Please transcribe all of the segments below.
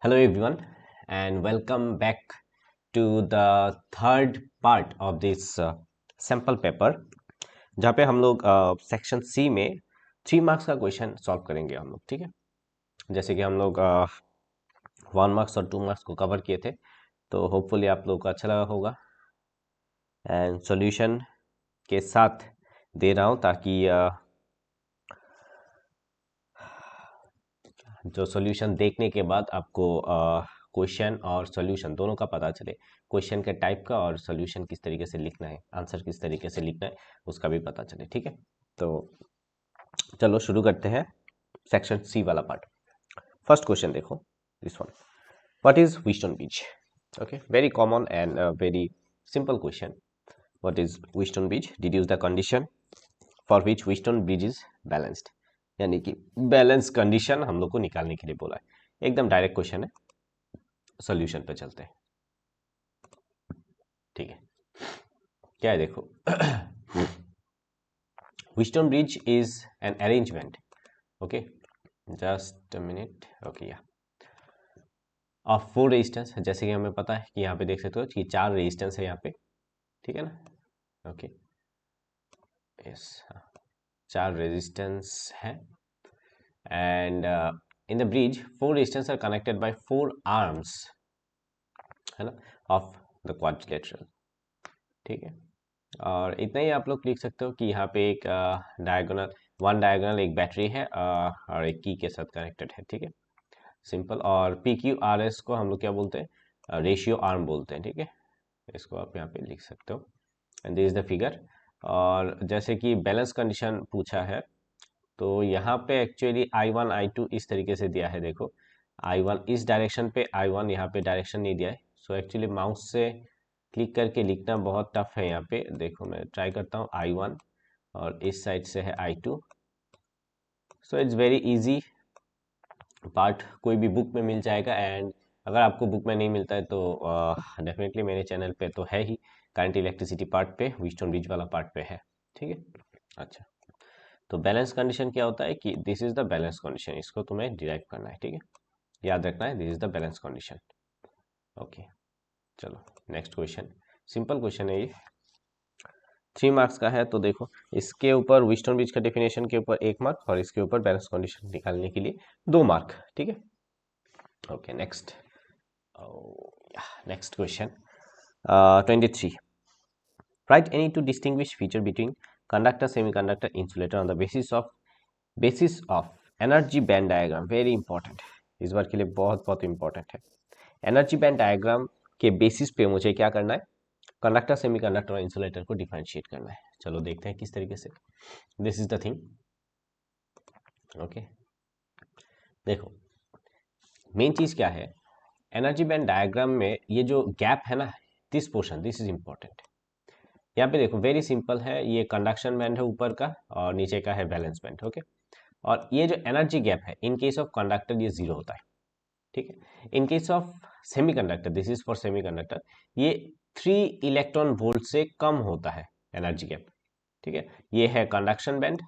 Hello everyone and welcome back to the third part of this sample paper जहाँ पे हम लोग section C में 3 मार्क्स का क्वेश्चन सॉल्व करेंगे हम लोग। ठीक है, जैसे कि हम लोग 1 मार्क्स और 2 मार्क्स को कवर किए थे, तो होपफुली आप लोगों को अच्छा लगा होगा। एंड सॉल्यूशन के साथ दे रहा हूँ ताकि जो सॉल्यूशन देखने के बाद आपको क्वेश्चन और सॉल्यूशन दोनों का पता चले, क्वेश्चन के टाइप का और सॉल्यूशन किस तरीके से लिखना है, आंसर किस तरीके से लिखना है उसका भी पता चले। ठीक है, तो चलो शुरू करते हैं सेक्शन सी वाला पार्ट। फर्स्ट क्वेश्चन देखो, this one, what is Wheatstone bridge? Okay, very common and very simple question. What is Wheatstone bridge? Deduce the condition for which Wheatstone bridge is balanced, यानी कि balance condition हम लोग को निकालने के लिए बोला है। एकदम डायरेक्ट क्वेश्चन है, सॉल्यूशन पे चलते हैं। ठीक है, क्या है देखो, Wheatstone bridge is an arrangement, okay, just a minute, okay, या ऑफ 4 रेजिस्टेंस। जैसे कि हमें पता है कि यहाँ पे देख सकते हो कि 4 रेजिस्टेंस है यहाँ पे, ठीक है ना, ओके, यस, 4 रेजिस्टेंस है and in the bridge 4 resistance R connected by 4 arms, है ना, ऑफ द क्वाड्रिलेटरल। ठीक है, और इतना ही आप लोग लिख सकते हो कि यहाँ पे एक वन डायगोनल एक बैटरी है और एक की के साथ कनेक्टेड है। ठीक है, सिंपल। और पी क्यू आर एस को हम लोग क्या बोलते हैं? रेशियो आर्म बोलते हैं। ठीक है, इसको आप यहाँ पे लिख सकते हो and this is the figure. और जैसे कि बैलेंस कंडीशन पूछा है, तो यहाँ पे एक्चुअली I1 I2 इस तरीके से दिया है। देखो, I1 इस डायरेक्शन पे, I1 यहाँ पे डायरेक्शन नहीं दिया है। सो एक्चुअली माउस से क्लिक करके लिखना बहुत टफ है यहाँ पे। देखो मैं ट्राई करता हूँ, I1 और इस साइड से है I2। So it's very easy part, कोई भी बुक में मिल जाएगा। एंड अगर आपको बुक में नहीं मिलता है तो डेफिनेटली मेरे चैनल पे तो है ही, करंट इलेक्ट्रिसिटी पार्ट पे, व्हीटस्टोन ब्रिज वाला पार्ट पे है। ठीक है, अच्छा, तो बैलेंस कंडीशन क्या होता है कि this is the balance condition, इसको तुम्हें डिराइव करना है। ठीक है, याद रखना है, this is the balance condition. Okay, चलो नेक्स्ट क्वेश्चन, सिंपल क्वेश्चन है ये, 3 मार्क्स का है। तो देखो, इसके ऊपर व्हीटस्टोन ब्रिज का डेफिनेशन के ऊपर 1 मार्क और इसके ऊपर बैलेंस कंडीशन निकालने के लिए 2 मार्क। ठीक है, okay, next next question 23, write any two distinguished feature between conductor, semiconductor, insulator on the basis of energy band diagram। Very important, इस बार के लिए बहुत बहुत इंपॉर्टेंट है। एनर्जी बैंड डायग्राम के बेसिस पे मुझे क्या करना है? कंडक्टर, सेमीकंडक्टर और इंसुलेटर को डिफरेंशिएट करना है। चलो देखते हैं किस तरीके से। This is the thing, okay, देखो मेन चीज क्या है एनर्जी बैंड डायग्राम में, ये जो गैप है ना, this portion, this is important. यहाँ पे देखो वेरी सिंपल है, ये कंडक्शन बैंड है ऊपर का और नीचे का है बैलेंस बैंड। ओके, और ये जो एनर्जी गैप है, इन केस ऑफ कंडक्टर ये 0 होता है। ठीक है, in case of semiconductor, this is for semiconductor, ये 3 इलेक्ट्रॉन वोल्ट से कम होता है एनर्जी गैप। ठीक है, ये है कंडक्शन बैंड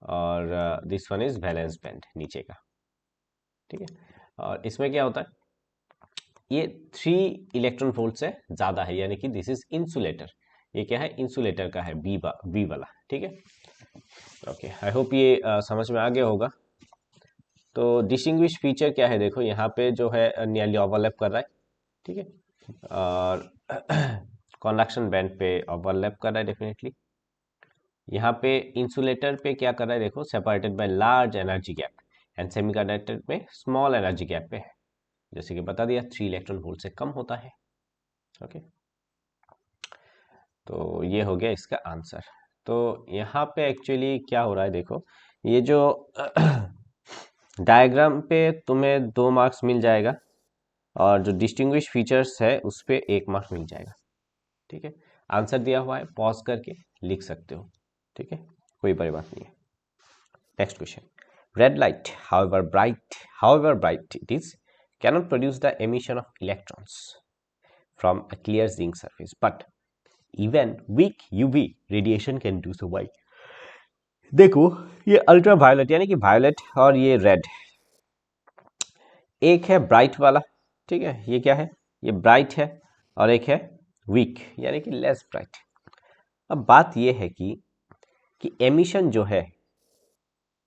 और this one is valence band नीचे का। ठीक है, और इसमें क्या होता है, ये 3 इलेक्ट्रॉन वोल्ट से ज्यादा है, यानी कि दिस इज इंसुलेटर। ये क्या है? इंसुलेटर का है, बी वाला। ठीक है, ओके, आई होप ये समझ में आ गया होगा। तो डिस्टिंग्विश फीचर क्या है? देखो यहाँ पे जो है नियरली ओवरलैप कर रहा है। ठीक है, और कंडक्शन बैंड पे ओवरलैप कर रहा है डेफिनेटली। यहाँ पे इंसुलेटर पे क्या कर रहा है? देखो, separated by large energy gap, and semiconductor में स्मॉल एनर्जी गैप पे है। जैसे कि बता दिया, 3 इलेक्ट्रॉन वोल्ट से कम होता है। ओके, तो ये हो गया इसका आंसर। तो यहाँ पे एक्चुअली क्या हो रहा है, देखो ये जो डायग्राम पे तुम्हें 2 मार्क्स मिल जाएगा और जो डिस्टिंग्विश फीचर्स है उस पे 1 मार्क मिल जाएगा। ठीक है, आंसर दिया हुआ है, पॉज करके लिख सकते हो। ठीक है, कोई बड़ी बात नहीं है। Next question, red light however bright it is cannot produce the emission of electrons from a clear zinc surface, but even weak UV radiation can do so। why? देखो, ये अल्ट्रा वायलेट यानी कि वायलेट और ये red, एक है bright वाला, ठीक है, ये क्या है, ये ब्राइट है, और एक है वीक यानी कि लेस ब्राइट। अब बात ये है कि एमिशन जो है,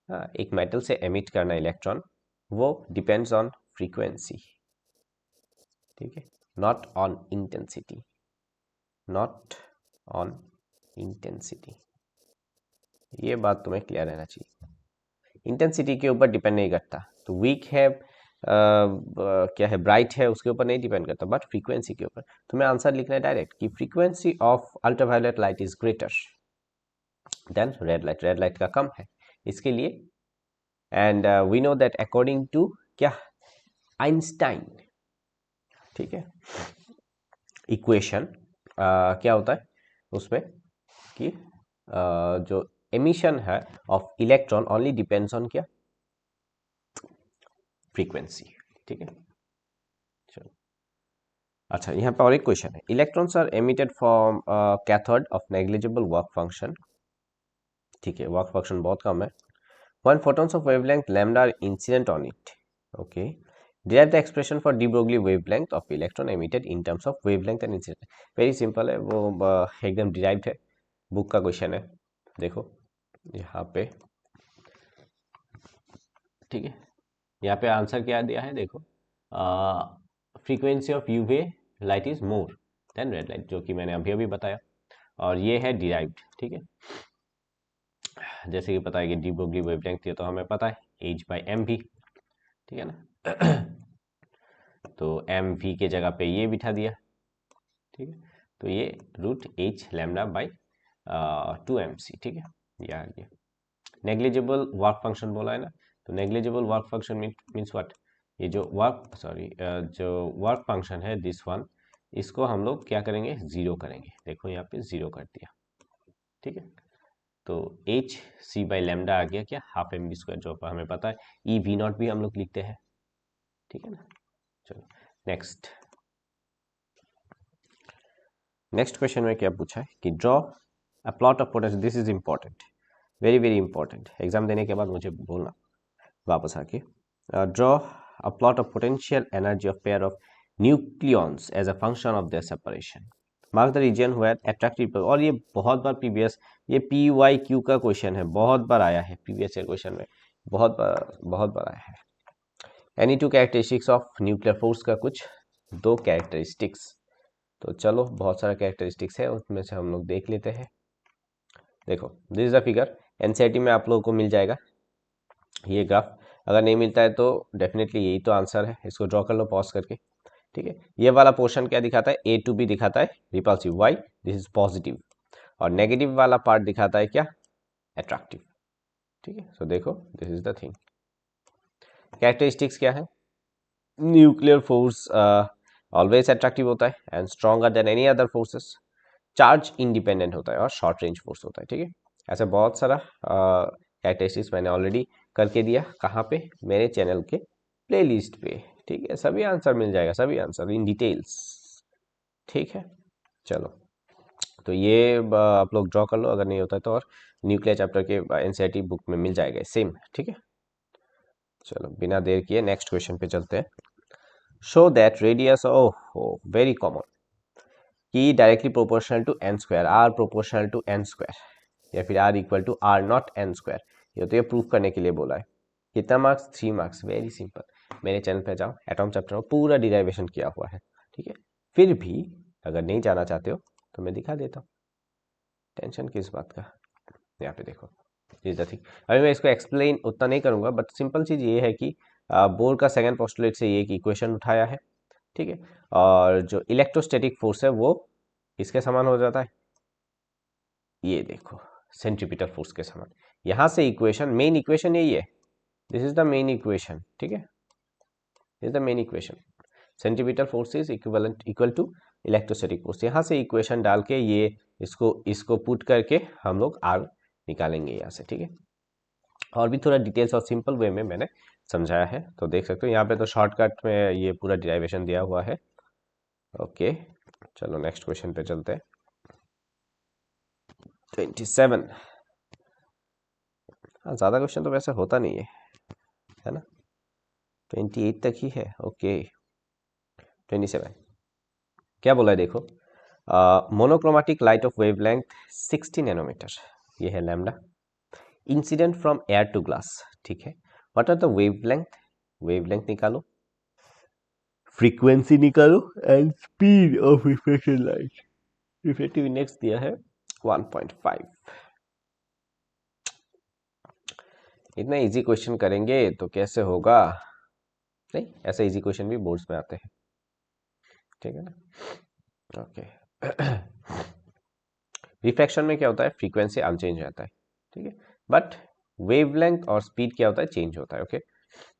एक मेटल से एमिट करना इलेक्ट्रॉन, वो डिपेंड्स ऑन फ्रीक्वेंसी, ठीक है, not on intensity, not on intensity. ये बात तुम्हें क्लियर रहना चाहिए, इंटेंसिटी के ऊपर डिपेंड नहीं करता। तो वीक है क्या है, ब्राइट है, उसके ऊपर नहीं डिपेंड करता, बट फ्रीक्वेंसी के ऊपर। तुम्हें आंसर लिखना है डायरेक्ट कि frequency of ultraviolet light is greater than red light, red light का कम है इसके लिए। And we know that according to क्या, आइंस्टाइन, ठीक है, इक्वेशन क्या होता है उसमें कि जो एमिशन है of electron only depends on क्या, फ्रीक्वेंसी, ठीक है। चलो अच्छा, यहाँ पर और एक क्वेश्चन है, electrons are emitted from cathode of negligible work function, ठीक है, वर्क फंक्शन बहुत कम है, when photons of wavelength lambda are incident on it, okay, derive the expression for de Broglie wavelength of electron emitted in terms of wavelength and incident। Very simple है वो, एकदम derived है, book का question है, देखो यहाँ पे, ठीक है, यहाँ पे आंसर क्या दिया है, देखो, frequency of UV light is more than red light, जो कि मैंने अभी अभी बताया, और ये है डिराइव्ड, ठीक है, जैसे कि पता है कि डी ब्रोगली वेवलेंथ थी, तो हमें पता है h बाई एम भी, ठीक है ना, तो एम वी के जगह पे ये बिठा दिया, ठीक है, तो ये root H lambda by 2mc, ठीक है, ये आ गया। नेग्लिजिबल वर्क फंक्शन बोला है ना, तो negligible work function means what, ये जो वर्क जो वर्क फंक्शन है दिस वन, इसको हम लोग क्या करेंगे, जीरो करेंगे, देखो यहाँ पे जीरो कर दिया, ठीक है, तो एच सी बाई लैम्डा आ गया क्या, हाफ एम बी स्क्वायर, जो हमें पता है ई वी नॉट भी हम लोग लिखते हैं, ठीक है ना। चलो नेक्स्ट, नेक्स्ट क्वेश्चन में क्या पूछा है कि draw a plot of potential, this is important, very very important, exam देने के बाद मुझे बोलना वापस आके, draw a plot of potential energy of pair of nucleons as a function of their separation, mark the region where attractive, और ये बहुत बार पीबीएस, ये PYQ का क्वेश्चन है, बहुत बार आया है पीबीएस के क्वेश्चन में, बहुत बार आया है। Any two characteristics of nuclear force का कुछ दो कैरेक्टरिस्टिक्स, तो चलो बहुत सारा कैरेक्टरिस्टिक्स है, उसमें से हम लोग देख लेते हैं। देखो this is the figure, NCERT में आप लोगों को मिल जाएगा ये ग्राफ, अगर नहीं मिलता है तो डेफिनेटली यही तो आंसर है, इसको ड्रॉ कर लो पॉज करके, ठीक है। ये वाला पोर्शन क्या दिखाता है, ए टू बी दिखाता है repulsive, y, this is positive, और नेगेटिव वाला पार्ट दिखाता है क्या, अट्रैक्टिव, ठीक है। सो देखो this is the thing, characteristics क्या है, न्यूक्लियर फोर्स ऑलवेज अट्रैक्टिव होता है and stronger than any other forces, charge independent होता है और शॉर्ट रेंज फोर्स होता है, ठीक है। ऐसे बहुत सारा कैरेक्टरिस्टिक्स मैंने ऑलरेडी करके दिया, कहाँ पे, मेरे चैनल के प्लेलिस्ट पे, ठीक है, सभी आंसर मिल जाएगा, सभी आंसर इन डिटेल्स, ठीक है। चलो तो ये आप लोग ड्रॉ कर लो, अगर नहीं होता है तो, और न्यूक्लियर चैप्टर के एनसीईआरटी बुक में मिल जाएगा सेम, ठीक है। चलो बिना देर किए नेक्स्ट क्वेश्चन पे चलते हैं, show that radius, oh very common, कि directly proportional to n square, r proportional to n square, या फिर r equal to r naught n square, ये तो ये प्रूफ करने के लिए बोला है। कितना मार्क्स, 3 मार्क्स, वेरी सिंपल, मेरे चैनल पे जाओ, एटॉम चैप्टर में पूरा डिराइवेशन किया हुआ है, ठीक है। फिर भी अगर नहीं जाना चाहते हो तो मैं दिखा देता हूँ, टेंशन किस बात का, यहाँ पे देखो इज द थिंग। अभी मैं इसको एक्सप्लेन उतना नहीं करूंगा, बट सिंपल चीज ये है कि बोर का सेकंड पोस्टुलेट से ये एक इक्वेशन उठाया है, ठीक है, और जो इलेक्ट्रोस्टैटिक फोर्स है वो इसके समान हो जाता है, ये देखो सेंट्रीपिटल फोर्स के समान, यहां से इक्वेशन, मेन इक्वेशन यही है, this is the main equation, ठीक है, this is the main equation, centripetal force is equal to electrostatic force, यहाँ से इक्वेशन डाल के ये इसको पुट करके हम लोग आर निकालेंगे यहाँ से, ठीक है। और भी थोड़ा डिटेल्स और सिंपल वे में मैंने समझाया है, तो देख सकते हो यहाँ पे तो शॉर्टकट में ये पूरा डिराइवेशन दिया हुआ है, ओके। चलो नेक्स्ट क्वेश्चन पे चलते हैं, 27, हाँ ज़्यादा क्वेश्चन तो वैसे होता नहीं है ना, 28 तक ही है, ओके। 27 क्या बोला है देखो, monochromatic light of wavelength 60 nanometre, ये है lambda, incident from air to glass, ठीक है। What are the wavelength, wavelength निकालो, फ्रीक्वेंसी निकालो and speed of reflection light, reflective index दिया है 1.5। इतना इजी क्वेश्चन करेंगे तो कैसे होगा, नहीं ऐसे इजी क्वेश्चन भी बोर्ड्स में आते हैं, ठीक है ना, ओके। रिफ्रैक्शन में क्या होता है, फ्रीक्वेंसी अनचेंज रहता है, ठीक है, बट वेवलेंथ और स्पीड क्या होता है, चेंज होता है, ओके।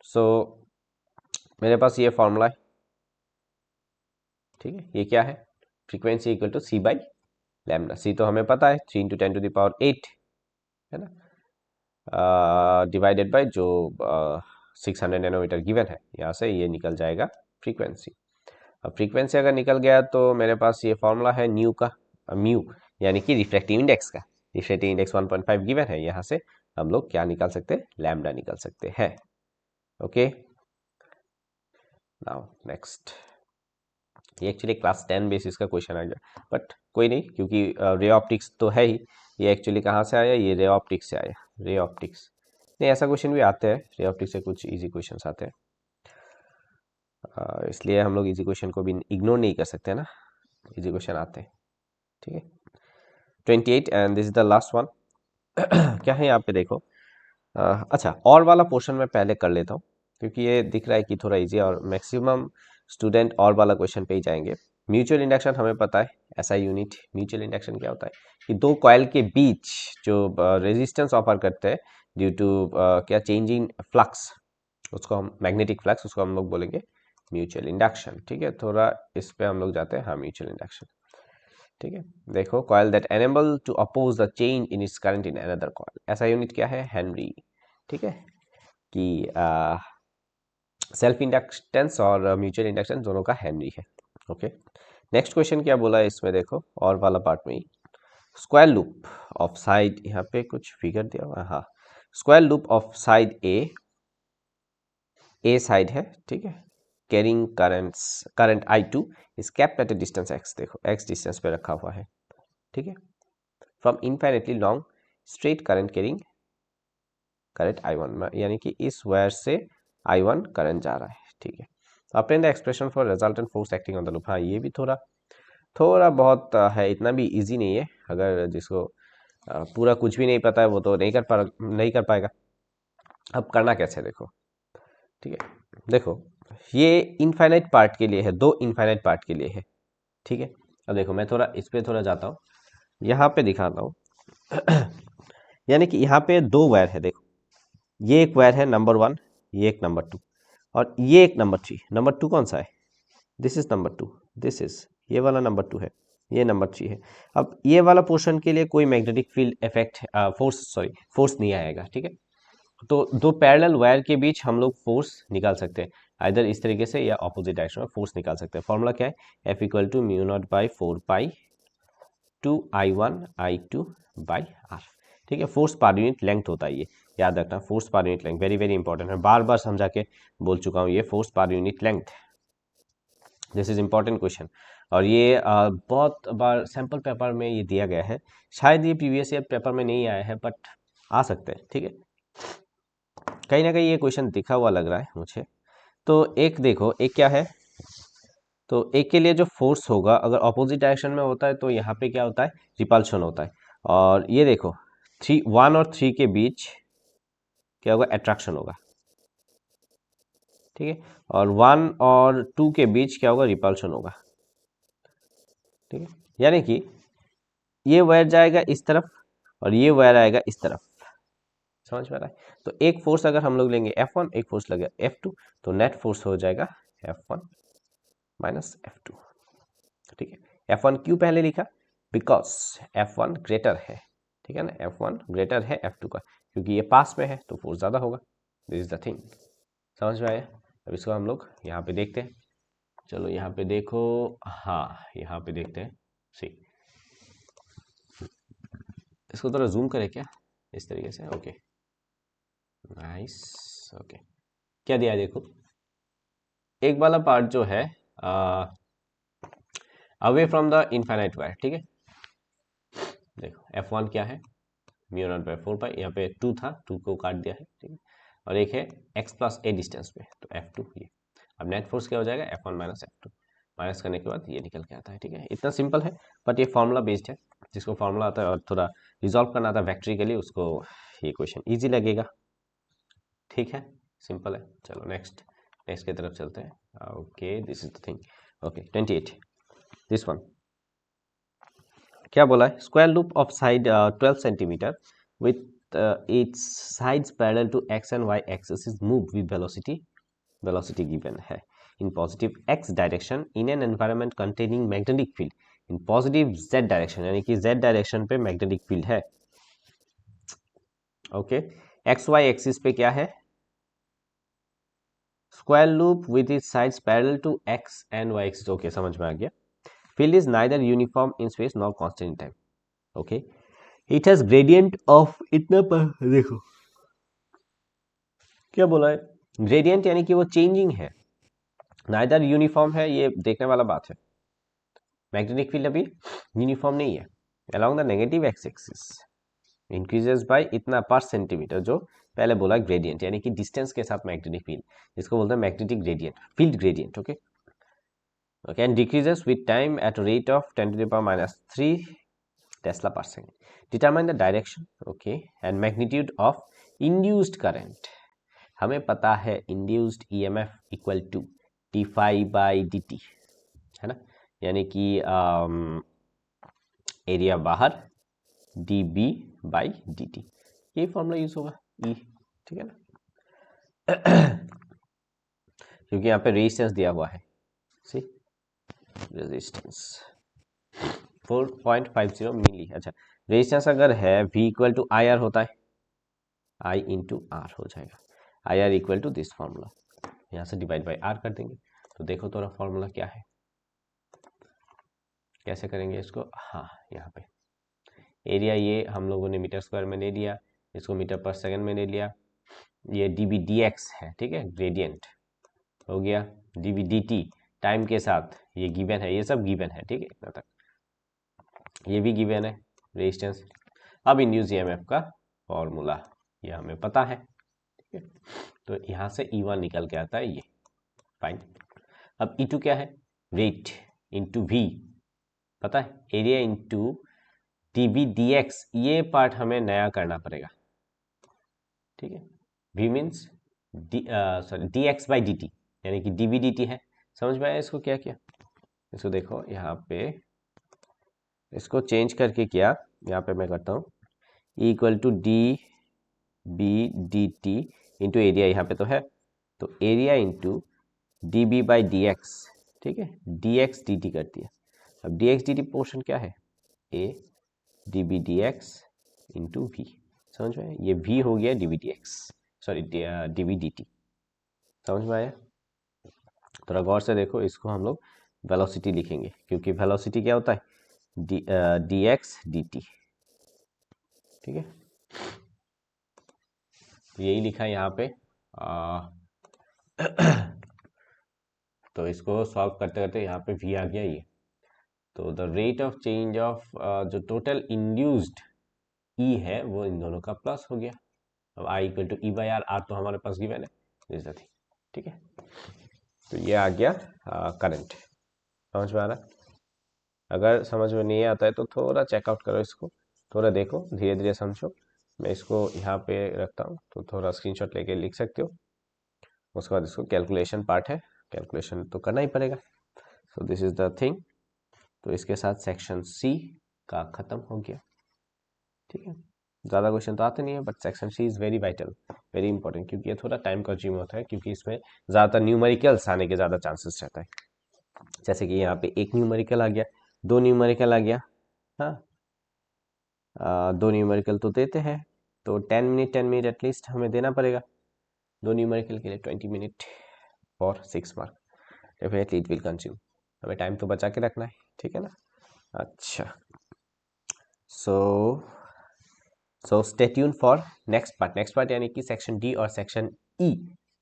सो मेरे पास ये फॉर्मूला है, ठीक है, ये क्या है, frequency equal to c by lambda, c तो हमें पता है 3 × 10⁸ है ना, डिवाइडेड बाय जो 600 नैनोमीटर गिवन है, यहाँ से ये निकल जाएगा फ्रीक्वेंसी। अब फ्रीक्वेंसी अगर निकल गया तो मेरे पास ये फॉर्मूला है न्यू का, म्यू यानी कि रिफ्रैक्टिव इंडेक्स का, रिफ्रैक्टिव इंडेक्स 1.5 गिवन है, यहाँ से हम लोग क्या निकाल सकते हैं, लैम्डा निकाल सकते हैं, ओके। नाउ नेक्स्ट, ये एक्चुअली क्लास 10 बेसिस का क्वेश्चन आ गया, बट कोई नहीं, क्योंकि रे ऑप्टिक्स तो है ही। ये एक्चुअली कहाँ से आया, ये रे ऑप्टिक्स से आया, रे ऑप्टिक्स, नहीं ऐसा क्वेश्चन भी आते हैं, रे ऑप्टिक्स से कुछ इजी क्वेश्चंस आते हैं, इसलिए हम लोग इजी क्वेश्चन को भी इग्नोर नहीं कर सकते ना, इजी क्वेश्चन आते हैं, ठीक है। 28 and this is the last one. क्या है यहाँ पे देखो, अच्छा और वाला पोर्शन में पहले कर लेता हूँ, क्योंकि ये दिख रहा है कि थोड़ा इजी, और मैक्सिमम स्टूडेंट और वाला क्वेश्चन पे ही जाएंगे। म्यूचुअल इंडक्शन हमें पता है, एसआई यूनिट। म्यूचुअल इंडक्शन क्या होता है कि दो कॉइल के बीच जो रेजिस्टेंस ऑफर करते हैं ड्यू टू क्या चेंजिंग फ्लक्स, उसको हम मैग्नेटिक फ्लक्स, उसको हम लोग बोलेंगे म्यूचुअल इंडक्शन, ठीक है। थोड़ा इस पे हम लोग जाते हैं, हाँ म्यूचुअल इंडक्शन, ठीक है। देखो coil that enable to oppose the change in its current in another coil, ऐसा यूनिट क्या है, हेनरी, ठीक है, कि सेल्फ इंडक्टेंस और म्यूचुअल इंडक्टेंस दोनों का हेनरी है, ओके। नेक्स्ट क्वेश्चन क्या बोला है इसमें देखो, और वाला पार्ट में ही, स्क्वायर लूप ऑफ साइड, यहाँ पे कुछ फिगर दिया हुआ है, हाँ, square loop of side A side है, ठीक है, carrying current I2 is kept at a distance x, देखो x डिस्टेंस पे रखा हुआ है, ठीक है, from infinitely long straight current carrying current I1, यानी कि इस वायर से I1 करंट जा रहा है, ठीक है। Applying the expression for resultant force acting on the loop, हाँ ये भी थोड़ा थोड़ा बहुत है, इतना भी इजी नहीं है, अगर जिसको पूरा कुछ भी नहीं पता है वो तो नहीं कर पाएगा। अब करना कैसे देखो, ठीक है, देखो ये इनफाइनाइट पार्ट के लिए है, दो इनफाइनाइट पार्ट के लिए है, ठीक है। अब देखो मैं थोड़ा इस पे थोड़ा जाता हूँ, यहाँ पे दिखाता हूँ। यानी कि यहाँ पे दो वायर है, देखो ये एक वायर है नंबर 1, ये एक नंबर 2, और ये एक नंबर 3। नंबर 2 कौन सा है, this is number 2, this is, ये वाला नंबर 2 है, ये नंबर 3 है। अब ये वाला पोर्शन के लिए कोई मैग्नेटिक फील्ड इफेक्ट फोर्स नहीं आएगा, ठीक है। तो दो पैरेलल वायर के बीच हम लोग फोर्स निकाल सकते हैं, आइदर इस तरीके से या ऑपोजिट डायरेक्शन में फोर्स निकाल सकते हैं। फॉर्मूला क्या है, F equal to mu naught by 4 pi two I1I2/R, ठीक है। फोर्स पर यूनिट लेंथ होता है ये, याद रखना, force per unit length very very important है, बार बार समझा के बोल चुका हूँ, ये force per unit length, this is important question. और ये बहुत बार सैम्पल पेपर में ये दिया गया है, शायद ये प्रीवियस ईयर पेपर में नहीं आया है, बट आ सकते हैं, ठीक है। कहीं ना कहीं ये क्वेश्चन दिखा हुआ लग रहा है मुझे। तो एक देखो, एक क्या है, तो एक के लिए जो फोर्स होगा अगर ऑपोजिट डायरेक्शन में होता है तो यहाँ पे क्या होता है, रिपल्शन होता है। और ये देखो 1 और 3 के बीच क्या होगा, अट्रैक्शन होगा, ठीक है। और 1 और 2 के बीच क्या होगा, रिपल्शन होगा, ठीक है। यानी कि ये वायर जाएगा इस तरफ और ये वायर आएगा इस तरफ, समझ में आ रहा है। तो एक फोर्स अगर हम लोग लेंगे F1, एक फोर्स लगेगा F2, तो नेट फोर्स हो जाएगा F1 माइनस F2, ठीक है। F1 क्यों पहले लिखा, बिकॉज F1 ग्रेटर है, ठीक है ना, F1 ग्रेटर है F2 का, क्योंकि ये पास में है तो फोर्स ज़्यादा होगा, दिस इज द थिंग, समझ में आया। अब इसको हम लोग यहाँ पे देखते हैं, चलो यहाँ पे देखो, हाँ यहाँ पे देखते हैं, सी इसको थोड़ा जूम करें क्या, इस तरीके से, ओके नाइस, ओके। क्या दिया है देखो, एक वाला पार्ट जो है away from the infinite wire, ठीक है। देखो F1 क्या है, म्यू नॉट बाय 4 पाई, यहाँ पे 2 था, 2 को काट दिया है, ठीक है। और एक है x प्लस a डिस्टेंस पे, तो F2 ये। अब नेट फोर्स क्या हो जाएगा, F1 माइनस F2, माइनस करने के बाद ये निकल के आता है, ठीक है। इतना सिंपल है, बट ये फॉर्मूला बेस्ड है। जिसको फॉर्मूला आता है और थोड़ा रिजॉल्व करना आता है वेक्ट्रिकली, उसको ये क्वेश्चन ईजी लगेगा, ठीक है, सिंपल है। चलो नेक्स्ट की तरफ चलते हैं। Okay, this is the thing. Okay 28, this one क्या बोला है, square loop of side 12 centimetre with its sides parallel to x and Y axis is move with velocity given है in positive x direction in an environment containing magnetic field in positive z direction, यानी कि z direction पे magnetic field है। Okay, x y axis पे क्या है, square loop with it's sides parallel to x and Y axis. Okay, समझ में आ गया। Field is neither uniform in space nor constant in time. Okay, it has gradient of इतना पर, देखो क्या बोला है, ग्रेडियंट यानी कि वो चेंजिंग है, नाइदर यूनिफॉर्म है, ये देखने वाला बात है। मैग्नेटिक फील्ड अभी यूनिफॉर्म नहीं है। Along the negative x axis increases by इतना पर सेंटीमीटर, जो पहले बोला ग्रेडियंट, यानी कि डिस्टेंस के साथ मैग्नेटिक फील्ड, जिसको बोलते हैं magnetic gradient, field gradient. Okay, okay, and decreases with time at rate of 10⁻³ tesla per second. Determine the direction, okay, and magnitude of induced current. हमें पता है induced EMF equal to d∅/dt, है ना, यानी कि एरिया बाहर dB/dt, ये formula use होगा E, ठीक है ना। क्योंकि यहाँ पे रेजिस्टेंस दिया हुआ है, सी रेजिस्टेंस 4.50 मिली। अच्छा, रेजिस्टेंस अगर है V इक्वल टू IR होता है, I इंटू R हो जाएगा, IR equal to this formula, यहाँ से डिवाइड बाई R कर देंगे। तो देखो थोड़ा फॉर्मूला क्या है, कैसे करेंगे इसको, हाँ यहाँ पे एरिया ये हम लोगों ने मीटर स्क्वायर में ले लिया, इसको मीटर पर सेकंड में ले लिया, ये dB/dx है, ठीक है, ग्रेडियंट हो गया, dB/dt टाइम के साथ ये गिवन है, ये सब गिवन है, ठीक है, इतना तक ये भी गिवन है रेजिस्टेंस। अब इंड्यूस ईएमएफ का फॉर्मूला ये हमें पता है, ठीक है, तो यहाँ से E1 निकल के आता है ये, फाइन। अब E2 क्या है, रेट इंटू V, पता है, एरिया इंटू dB/dx, ये पार्ट हमें नया करना पड़ेगा, ठीक है। V मीन्स dx/dt, यानी कि dB/dt है, समझ में आया इसको क्या किया, इसको देखो यहाँ पे इसको चेंज करके किया, यहाँ पे मैं करता हूँ E equal to dB/dt into area, यहाँ पे तो है, तो एरिया इंटू dB/dx, ठीक है, dx/dt कर दिया। अब dx/dt पोर्शन क्या है, a dB/dx इंटू v, समझ में आया, ये v हो गया dB/dx, सॉरी dB/dt, समझ में आया। थोड़ा गौर से देखो, इसको हम लोग वेलोसिटी लिखेंगे, क्योंकि वेलोसिटी क्या होता है, dx/dt, ठीक है, यही लिखा है यहाँ पे। तो इसको सॉल्व करते करते यहाँ पे v आ गया ये, तो the rate of change of जो टोटल इंड्यूस्ड E है वो इन दोनों का प्लस हो गया। अब I equal to E/R, R तो हमारे पास गिवन है, ठीक है, तो ये आ गया करंट, समझ में आ रहा है। अगर समझ में नहीं आता है तो थोड़ा चेकआउट करो इसको, थोड़ा देखो, धीरे धीरे समझो। मैं इसको यहाँ पे रखता हूँ, तो थोड़ा स्क्रीनशॉट लेके लिख सकते हो। उसके बाद इसको कैलकुलेशन पार्ट है, कैलकुलेशन तो करना ही पड़ेगा। So this is the thing. तो इसके साथ सेक्शन सी का खत्म हो गया, ठीक है। ज़्यादा क्वेश्चन तो आते नहीं है, but section C is very vital, very important, क्योंकि ये थोड़ा टाइम कंज्यूम होता है, क्योंकि इसमें ज़्यादातर न्यूमेरिकल्स आने के ज़्यादा चांसेस रहता है। जैसे कि यहाँ पे एक न्यूमेरिकल आ गया, दो न्यूमेरिकल आ गया, हाँ, दो न्यूमेरिकल तो देते हैं, तो 10 मिनट एटलीस्ट हमें देना पड़ेगा दो न्यूमेरिकल के लिए, 20 मिनट और 6 mark, definitely it will consume, हमें टाइम तो बचा के रखना है, ठीक है ना। अच्छा, so stay tune for next part यानी कि सेक्शन डी और सेक्शन ई,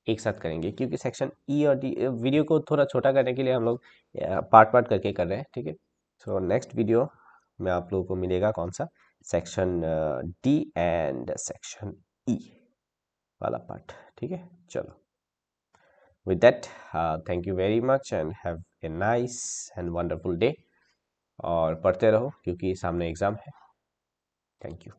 एक साथ करेंगे, क्योंकि सेक्शन ई और डी वीडियो को थोड़ा छोटा करने के लिए हम लोग पार्ट पार्ट करके कर रहे हैं, ठीक है। सो नेक्स्ट वीडियो में आप लोगों को मिलेगा कौन सा, section D and section E वाला पार्ट, ठीक है। चलो, with that thank you very much and have a nice and wonderful day, और पढ़ते रहो क्योंकि सामने एग्जाम है। Thank you.